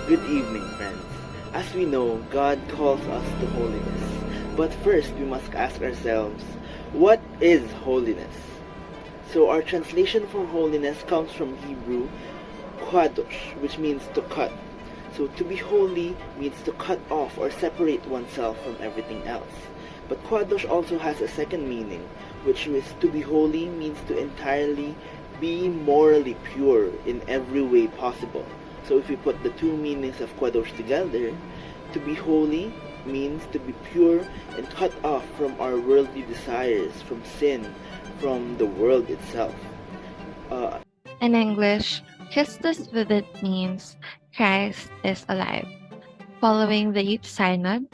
Good evening, friends. As we know, God calls us to holiness. But first, we must ask ourselves, what is holiness? So our translation for holiness comes from Hebrew, kwadosh, which means to cut. So to be holy means to cut off or separate oneself from everything else. But kwadosh also has a second meaning, which is to be holy means to entirely be morally pure in every way possible. So if we put the two meanings of kwadosh together, to be holy means to be pure and cut off from our worldly desires, from sin, from the world itself. Uh, In English, Christus vivit means Christ is alive. Following the Youth Synod,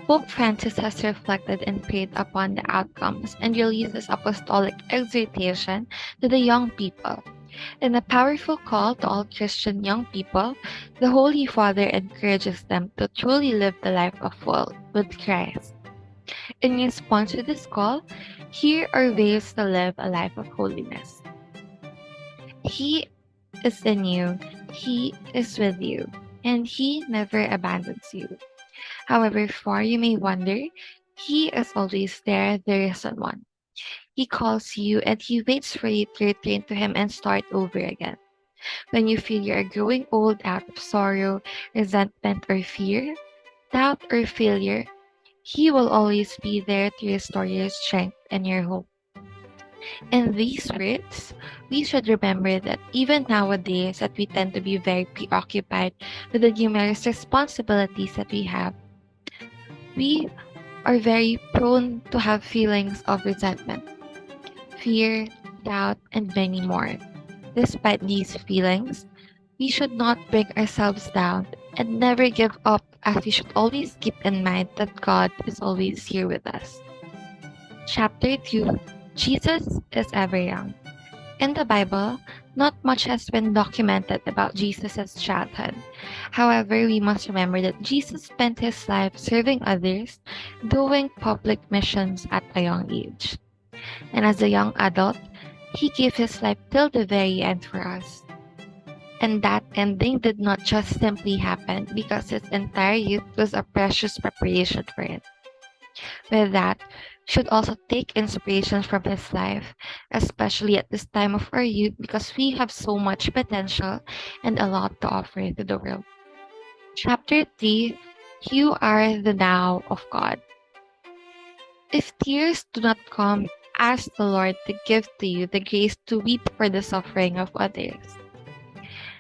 Pope Francis has reflected and prayed upon the outcomes and released his apostolic exhortation to the young people. In a powerful call to all Christian young people, the Holy Father encourages them to truly live the life of full with Christ. In response to this call, here are ways to live a life of holiness. He is in you, He is with you, and He never abandons you. However far you may wander, He is always there, the risen one. He calls you and He waits for you to return to Him and start over again. When you feel you are growing old out of sorrow, resentment, or fear, doubt, or failure, He will always be there to restore your strength and your hope. In these words, we should remember that even nowadays that we tend to be very preoccupied with the numerous responsibilities that we have, we are very prone to have feelings of resentment, fear, doubt, and many more. Despite these feelings, we should not bring ourselves down and never give up, as we should always keep in mind that God is always here with us. Chapter 2: Jesus is ever young. In the Bible, not much has been documented about Jesus' childhood. However, we must remember that Jesus spent his life serving others, doing public missions at a young age. And as a young adult, he gave his life till the very end for us. And that ending did not just simply happen because his entire youth was a precious preparation for it. With that, should also take inspiration from his life, especially at this time of our youth because we have so much potential and a lot to offer to the world. Chapter 3: You are the now of God. If tears do not come, ask the Lord to give to you the grace to weep for the suffering of others.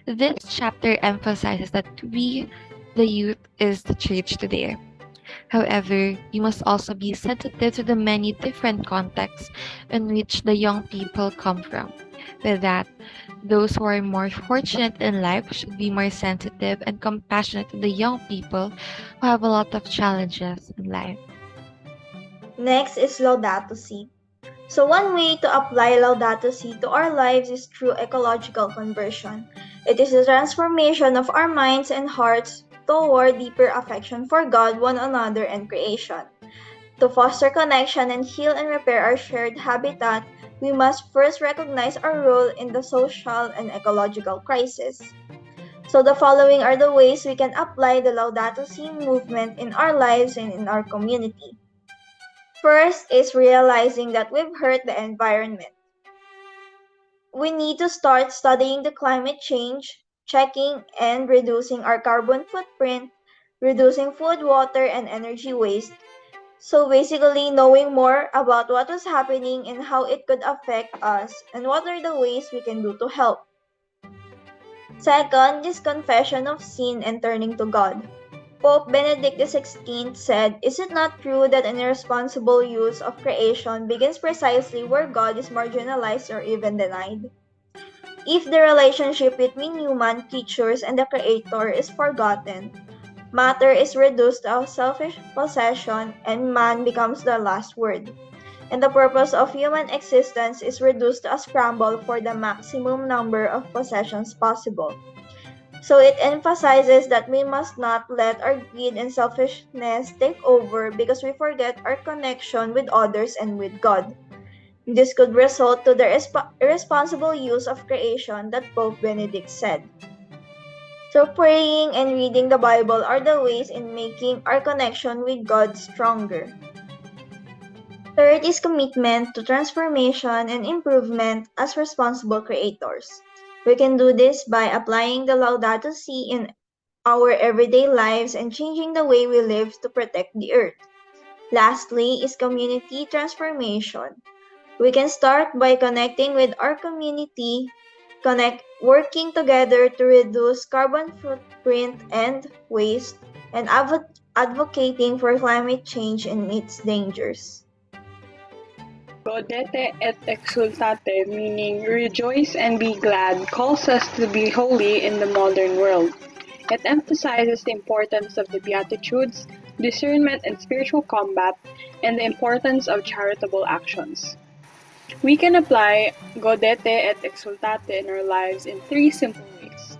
This chapter emphasizes that we, the youth, is the church today. However, you must also be sensitive to the many different contexts in which the young people come from. With that, those who are more fortunate in life should be more sensitive and compassionate to the young people who have a lot of challenges in life. Next is Laudato Si. So one way to apply Laudato Si to our lives is through ecological conversion. It is the transformation of our minds and hearts toward deeper affection for God, one another, and creation. To foster connection and heal and repair our shared habitat, we must first recognize our role in the social and ecological crisis. So the following are the ways we can apply the Laudato Si movement in our lives and in our community. First is realizing that we've hurt the environment. We need to start studying the climate change, checking and reducing our carbon footprint, reducing food, water, and energy waste. So basically, knowing more about what was happening and how it could affect us, and what are the ways we can do to help. Second is confession of sin and turning to God. Pope Benedict XVI said, "Is it not true that an irresponsible use of creation begins precisely where God is marginalized or even denied? If the relationship between human creatures and the Creator is forgotten, matter is reduced to selfish possession and man becomes the last word, and the purpose of human existence is reduced to a scramble for the maximum number of possessions possible." So it emphasizes that we must not let our greed and selfishness take over because we forget our connection with others and with God. This could result to the irresponsible use of creation that Pope Benedict said. So praying and reading the Bible are the ways in making our connection with God stronger. Third is commitment to transformation and improvement as responsible creators. We can do this by applying the Laudato Si in our everyday lives and changing the way we live to protect the earth. Lastly is community transformation. We can start by connecting with our community, working together to reduce carbon footprint and waste, and advocating for climate change and its dangers. Gaudete et exultate, meaning rejoice and be glad, calls us to be holy in the modern world. It emphasizes the importance of the Beatitudes, discernment and spiritual combat, and the importance of charitable actions. We can apply Gaudete et exultate in our lives in three simple ways.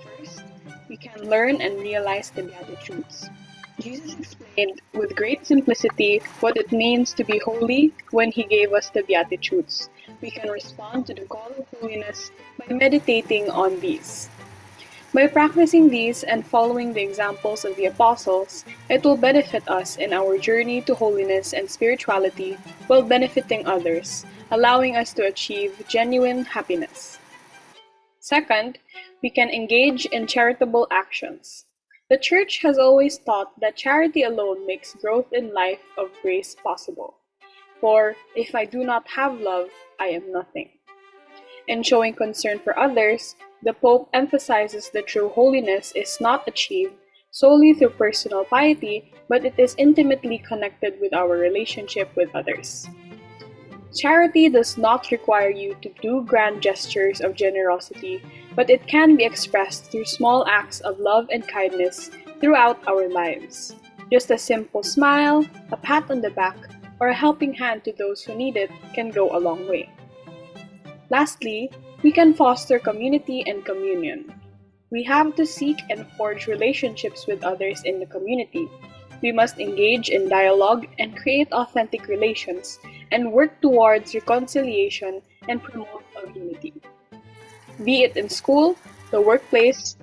First, we can learn and realize the Beatitudes. Jesus explained with great simplicity what it means to be holy when he gave us the Beatitudes. We can respond to the call of holiness by meditating on these. By practicing these and following the examples of the apostles, it will benefit us in our journey to holiness and spirituality while benefiting others, allowing us to achieve genuine happiness. Second, we can engage in charitable actions. The Church has always taught that charity alone makes growth in life of grace possible. For if I do not have love, I am nothing. In showing concern for others, the Pope emphasizes that true holiness is not achieved solely through personal piety, but it is intimately connected with our relationship with others. Charity does not require you to do grand gestures of generosity, but it can be expressed through small acts of love and kindness throughout our lives. Just a simple smile, a pat on the back, or a helping hand to those who need it can go a long way. Lastly, we can foster community and communion. We have to seek and forge relationships with others in the community. We must engage in dialogue and create authentic relations and work towards reconciliation and promote of unity. Be it in school, the workplace,